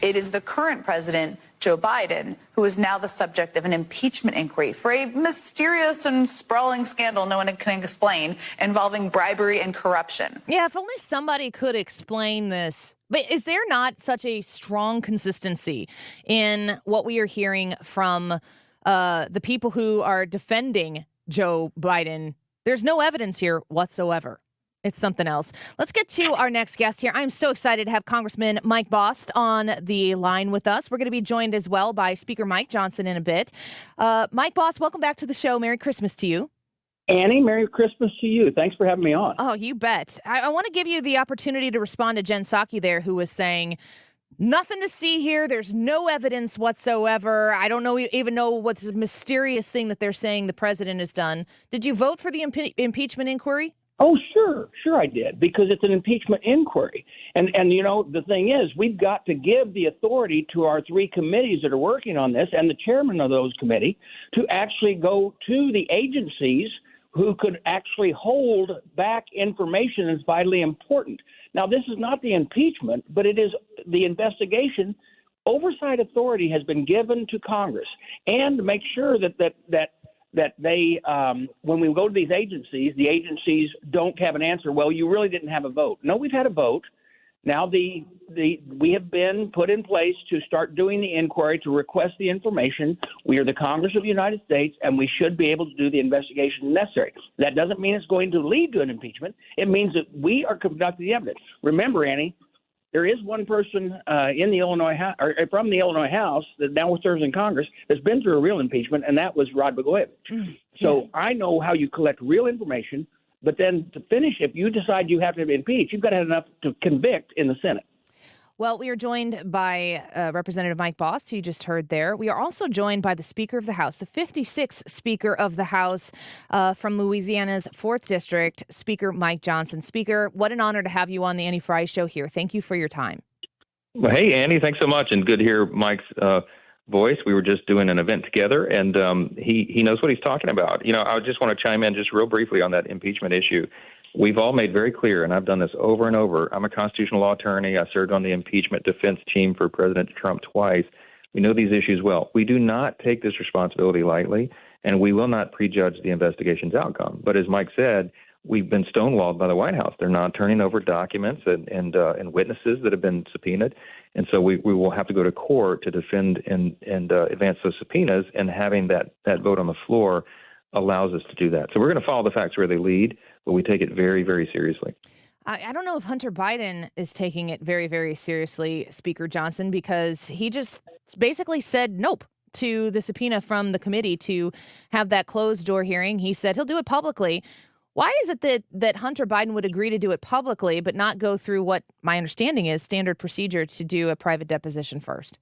It is the current president, Joe Biden, who is now the subject of an impeachment inquiry for a mysterious and sprawling scandal no one can explain involving bribery and corruption. Yeah, if only somebody could explain this. But is there not such a strong consistency in what we are hearing from the people who are defending Joe Biden? There's no evidence here whatsoever. It's something else. Let's get to our next guest here. I'm so excited to have Congressman Mike Bost on the line with us. We're going to be joined as well by Speaker Mike Johnson in a bit. Mike Bost, welcome back to the show. Merry Christmas to you. Annie, Merry Christmas to you. Thanks for having me on. Oh, you bet. I want to give you the opportunity to respond to Jen Psaki there, who was saying, nothing to see here. There's no evidence whatsoever. I don't even know what's the mysterious thing that they're saying the president has done. Did you vote for the impeachment inquiry? Oh, sure I did, because it's an impeachment inquiry. And you know, the thing is, we've got to give the authority to our three committees that are working on this and the chairman of those committee to actually go to the agencies who could actually hold back information that's vitally important. Now, this is not the impeachment, but it is the investigation. Oversight authority has been given to Congress, and to make sure that they, when we go to these agencies, the agencies don't have an answer. Well, you really didn't have a vote. No, we've had a vote. Now we have been put in place to start doing the inquiry to request the information. We are the Congress of the United States, and we should be able to do the investigation necessary. That doesn't mean it's going to lead to an impeachment. It means that we are conducting the evidence. Remember, Annie, there is one person in the Illinois or from the Illinois House that now serves in Congress that's been through a real impeachment, and that was Rod Blagojevich. So I know how you collect real information, but then to finish, if you decide you have to impeach, you've got to have enough to convict in the Senate. Well, we are joined by Representative Mike Bost, who you just heard there. We are also joined by the Speaker of the House, the 56th Speaker of the House from Louisiana's 4th District, Speaker Mike Johnson. Speaker, what an honor to have you on the Annie Frey Show here. Thank you for your time. Well, hey, Annie, thanks so much, and good to hear Mike's voice. We were just doing an event together, and he knows what he's talking about. You know, I just want to chime in just real briefly on that impeachment issue. We've all made very clear, and I've done this over and over. I'm a constitutional law attorney. I served on the impeachment defense team for President Trump twice. We know these issues well. We do not take this responsibility lightly, and we will not prejudge the investigation's outcome. But as Mike said, we've been stonewalled by the White House. They're not turning over documents and witnesses that have been subpoenaed. And so we will have to go to court to defend and advance those subpoenas, and having that vote on the floor allows us to do that. So we're going to follow the facts where they lead, but we take it very, very seriously. I don't know if Hunter Biden is taking it very, very seriously, Speaker Johnson, because he just basically said nope to the subpoena from the committee to have that closed door hearing. He said he'll do it publicly. Why is it that Hunter Biden would agree to do it publicly but not go through what my understanding is standard procedure to do a private deposition first?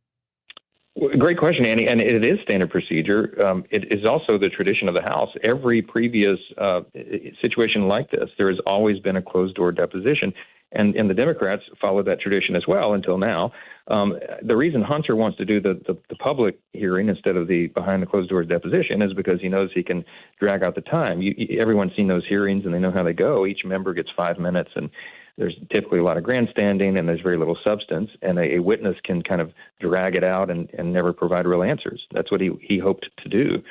Well, great question, Annie, and it is standard procedure. It is also the tradition of the House. Every previous situation like this, there has always been a closed-door deposition, and the Democrats followed that tradition as well until now. The reason Hunter wants to do the public hearing instead of the behind-the-closed-doors deposition is because he knows he can drag out the time. Everyone's seen those hearings, and they know how they go. Each member gets 5 minutes, and there's typically a lot of grandstanding, and there's very little substance, and a witness can kind of drag it out and never provide real answers. That's what he hoped to do.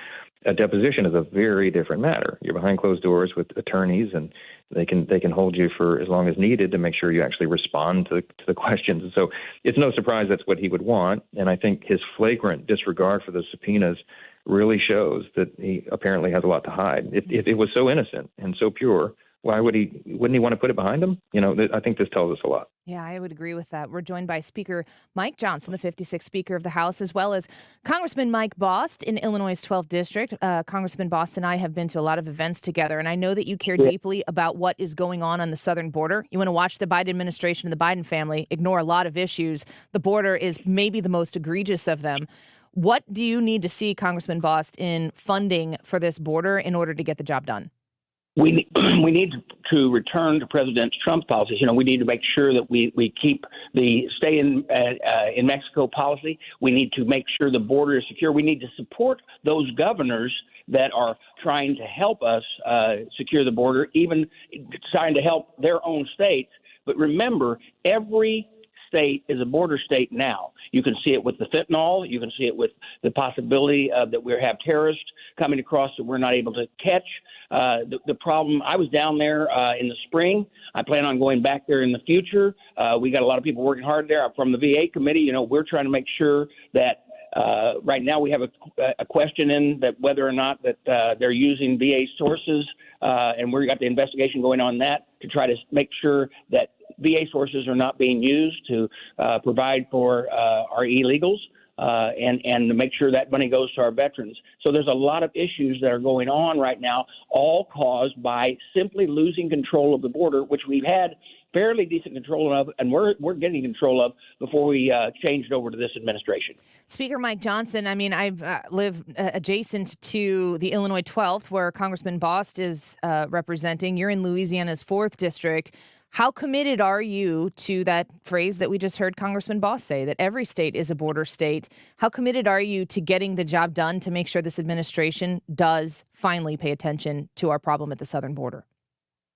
A deposition is a very different matter. You're behind closed doors with attorneys, and they can hold you for as long as needed to make sure you actually respond to the questions. And so it's no surprise that's what he would want, and I think his flagrant disregard for the subpoenas really shows that he apparently has a lot to hide. If it was so innocent and so pure, why wouldn't he want to put it behind him? You know, I think this tells us a lot. Yeah, I would agree with that. We're joined by Speaker Mike Johnson, the 56th Speaker of the House, as well as Congressman Mike Bost in Illinois' 12th District. Congressman Bost and I have been to a lot of events together, and I know that you care deeply about what is going on the southern border. You want to watch the Biden administration and the Biden family ignore a lot of issues. The border is maybe the most egregious of them. What do you need to see, Congressman Bost, in funding for this border in order to get the job done? We need to return to President Trump's policies. You know, we need to make sure that we keep the stay in Mexico policy. We need to make sure the border is secure. We need to support those governors that are trying to help us secure the border, even trying to help their own states. But remember, every state is a border state now. You can see it with the fentanyl. You can see it with the possibility that we have terrorists coming across that we're not able to catch. The problem, I was down there in the spring. I plan on going back there in the future. We got a lot of people working hard there. I'm from the VA committee. You know, we're trying to make sure that right now we have a question in that whether or not that they're using VA sources, and we've got the investigation going on that to try to make sure that VA sources are not being used to provide for our illegals. And to make sure that money goes to our veterans. So there's a lot of issues that are going on right now, all caused by simply losing control of the border, which we've had fairly decent control of, and we're getting control of before we changed over to this administration. Speaker Mike Johnson, I mean, I've live adjacent to the Illinois 12th, where Congressman Bost is representing. You're in Louisiana's 4th District. How committed are you to that phrase that we just heard Congressman Bost say, that every state is a border state? How committed are you to getting the job done to make sure this administration does finally pay attention to our problem at the southern border?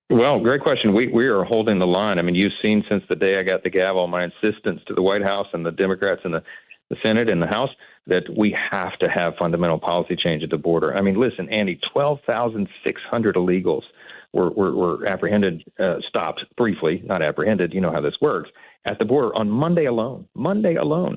Well, great question. We are holding the line. I mean, you've seen since the day I got the gavel, my insistence to the White House and the Democrats and the Senate and the House that we have to have fundamental policy change at the border. I mean, listen, Andy, 12,600 illegals were apprehended, stopped briefly, not apprehended. You know how this works, at the border on Monday alone.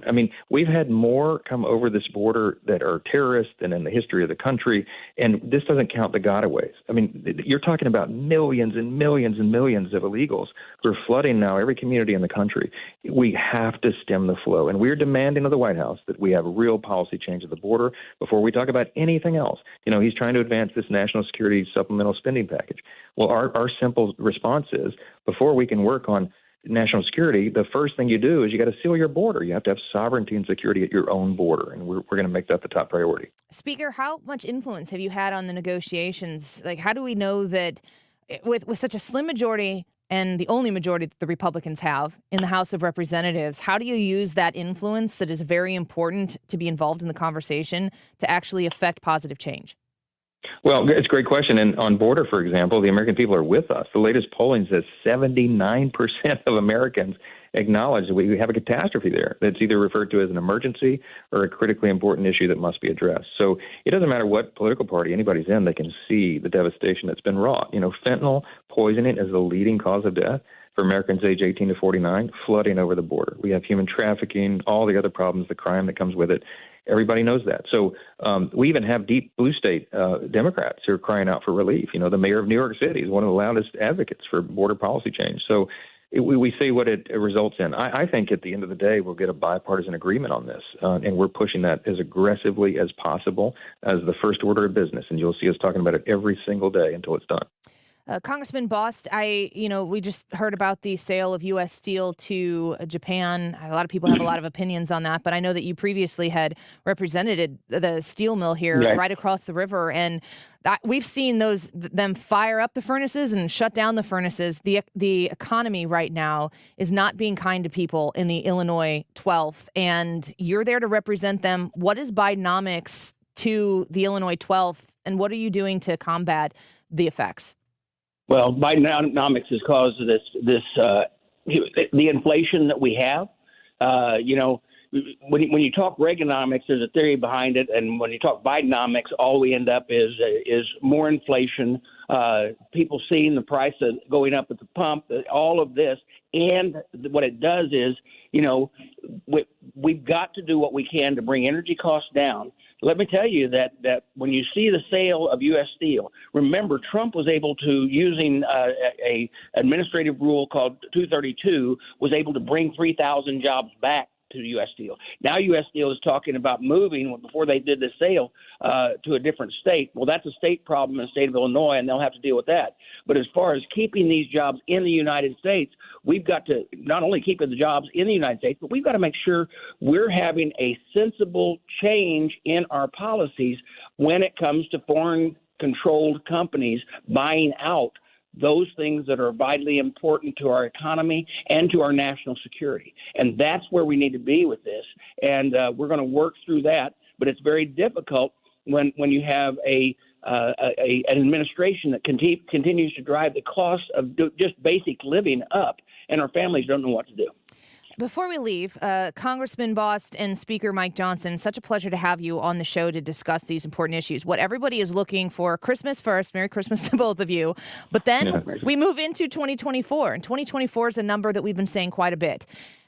I mean, we've had more come over this border that are terrorists than in the history of the country. And this doesn't count the gotaways. I mean, you're talking about millions and millions and millions of illegals who are flooding now every community in the country. We have to stem the flow. And we're demanding of the White House that we have a real policy change at the border before we talk about anything else. You know, he's trying to advance this national security supplemental spending package. Well, our simple response is, before we can work on national security, the first thing you do is you got to seal your border. You have to have sovereignty and security at your own border, and we're going to make that the top priority. Speaker, how much influence have you had on the negotiations? Like, how do we know that with such a slim majority and the only majority that the Republicans have in the House of Representatives, how do you use that influence that is very important to be involved in the conversation to actually affect positive change? Well, it's a great question. And on border, for example, the American people are with us. The latest polling says 79% of Americans acknowledge that we have a catastrophe there that's either referred to as an emergency or a critically important issue that must be addressed. So it doesn't matter what political party anybody's in, they can see the devastation that's been wrought. You know, fentanyl poisoning is the leading cause of death for Americans age 18 to 49, flooding over the border. We have human trafficking, all the other problems, the crime that comes with it. Everybody knows that. So we even have deep blue state Democrats who are crying out for relief. You know, the mayor of New York City is one of the loudest advocates for border policy change. So we see what it results in. I think at the end of the day, we'll get a bipartisan agreement on this, and we're pushing that as aggressively as possible as the first order of business. And you'll see us talking about it every single day until it's done. Congressman Bost, we just heard about the sale of U.S. Steel to Japan. A lot of people have a lot of opinions on that, but I know that you previously had represented the steel mill here right across the river, and we've seen them fire up the furnaces and shut down the furnaces. The economy right now is not being kind to people in the Illinois 12th, and you're there to represent them. What is Bidenomics to the Illinois 12th, and what are you doing to combat the effects? Well, Bidenomics has caused the inflation that we have. When you talk Reaganomics, there's a theory behind it, and when you talk Bidenomics, all we end up is more inflation. People seeing the price of going up at the pump, all of this, and what it does is, we've got to do what we can to bring energy costs down. Let me tell you that when you see the sale of U.S. Steel, remember Trump was able to, using a administrative rule called 232, was able to bring 3,000 jobs back to U.S. Steel. Now U.S. Steel is talking about moving, before they did the sale, to a different state. Well, that's a state problem in the state of Illinois, and they'll have to deal with that. But as far as keeping these jobs in the United States, we've got to not only keep the jobs in the United States, but we've got to make sure we're having a sensible change in our policies when it comes to foreign-controlled companies buying out those things that are vitally important to our economy and to our national security. And that's where we need to be with this. And we're going to work through that. But it's very difficult when you have an administration that continues to drive the cost of just basic living up, and our families don't know what to do. Before we leave, Congressman Bost and Speaker Mike Johnson, such a pleasure to have you on the show to discuss these important issues. What everybody is looking for, Christmas first, Merry Christmas to both of you, but then we move into 2024, and 2024 is a number that we've been saying quite a bit.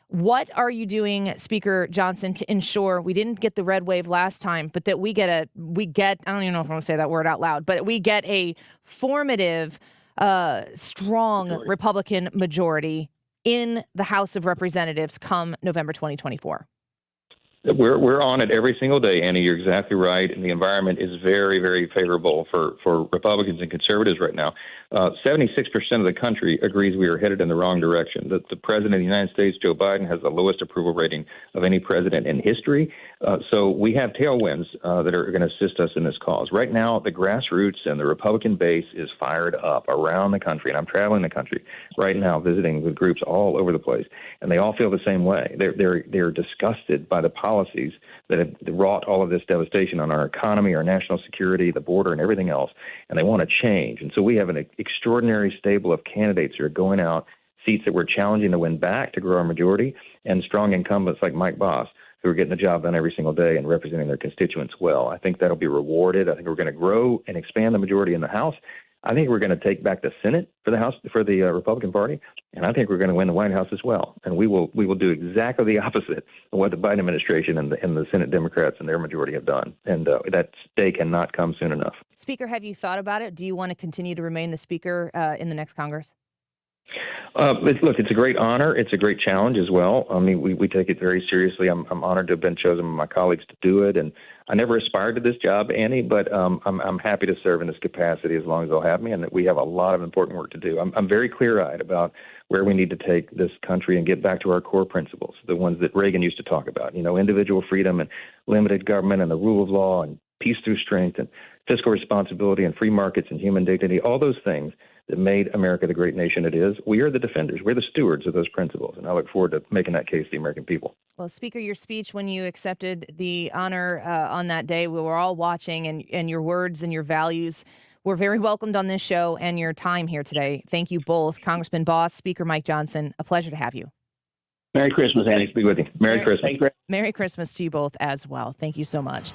What are you doing, Speaker Johnson, to ensure we didn't get the red wave last time, but that we get, I don't even know if I'm going to say that word out loud, but we get a formative, strong Republican majority in the House of Representatives come November 2024? We're on it every single day, Annie. You're exactly right. And the environment is very, very favorable for Republicans and conservatives right now. 76% of the country agrees we are headed in the wrong direction. The President of the United States, Joe Biden, has the lowest approval rating of any president in history. So we have tailwinds that are going to assist us in this cause. Right now, the grassroots and the Republican base is fired up around the country. And I'm traveling the country right now, visiting with groups all over the place. And they all feel the same way. They're disgusted by the policies that have wrought all of this devastation on our economy, our national security, the border, and everything else. And they want to change. And so we have an extraordinary stable of candidates who are going out, seats that we're challenging to win back to grow our majority, and strong incumbents like Mike Bost, who are getting the job done every single day and representing their constituents well. I think that'll be rewarded. I think we're going to grow and expand the majority in the House. I think we're going to take back the Senate for the House, for the Republican Party, and I think we're going to win the White House as well. And we will do exactly the opposite of what the Biden administration and the Senate Democrats and their majority have done. And that day cannot come soon enough. Speaker, have you thought about it? Do you want to continue to remain the Speaker in the next Congress? Look, it's a great honor. It's a great challenge as well. I mean, we take it very seriously. I'm honored to have been chosen by my colleagues to do it. And I never aspired to this job, Annie, but I'm happy to serve in this capacity as long as they'll have me. And we have a lot of important work to do. I'm very clear-eyed about where we need to take this country and get back to our core principles, the ones that Reagan used to talk about, individual freedom and limited government and the rule of law and peace through strength and fiscal responsibility and free markets and human dignity, all those things that made America the great nation it is. We are the defenders. We're the stewards of those principles, and I look forward to making that case to the American people. Well, Speaker, your speech when you accepted the honor on that day, we were all watching, and your words and your values were very welcomed on this show, and your time here today. Thank you both, Congressman Bost, Speaker Mike Johnson. A pleasure to have you. Merry Christmas, Annie. Be with you. Merry Christmas. Merry Christmas to you both as well. Thank you so much.